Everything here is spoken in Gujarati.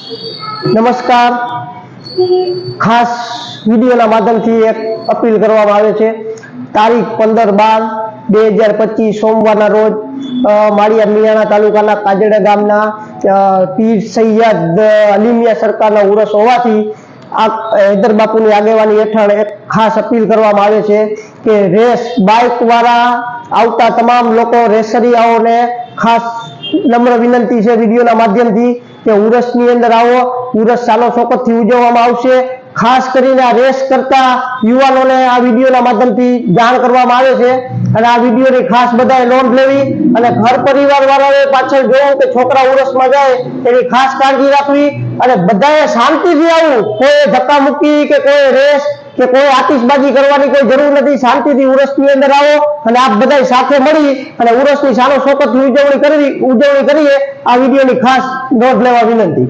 નમસ્કાર. ખાસ વિડીયોના માધ્યમથી એક અપીલ કરવામાં આવે છે. તારીખ 15/12/2025 સોમવારના રોજ માળિયા મિયાણા તાલુકાના કાજડા ગામના પીર સૈયદ અલીમિયા સરકારના ઉરસ હોવાથી હૈદર બાપુની આગેવાની હેઠળ એક ખાસ અપીલ કરવામાં આવે છે કે રેસ બાઇક વાળા આવતા તમામ લોકો રેસરિયાઓને ખાસ નમ્ર વિનંતી છે વિડીયોના માધ્યમથી કે ઉરસની અંદર આવો. ઉરસ સાલો શોકતથી ઉજવવામાં આવશે. ખાસ કરીને આ રેસ કરતા યુવાનોને આ વિડીયોના માધ્યમથી જાણ કરવામાં આવે છે અને આ વિડીયોની ખાસ બધાએ નોંધ લેવી અને ઘર પરિવાર વાળાએ પાછળ જોવું કે છોકરા ઉરસમાં જાય એની ખાસ કાળજી રાખવી અને બધાએ શાંતિથી આવવું. કોઈ ધક્કા મુક્કી કે કોઈ રેસ કે કોઈ આતિશબાજી કરવાની કોઈ જરૂર નથી. શાંતિથી ઉરસની અંદર આવો અને આપ બધા સાથે મળી અને ઉરસની સાલો શોકતની ઉજવણી કરીએ. આ વિડીયોની ખાસ નોંધ લેવા વિનંતી.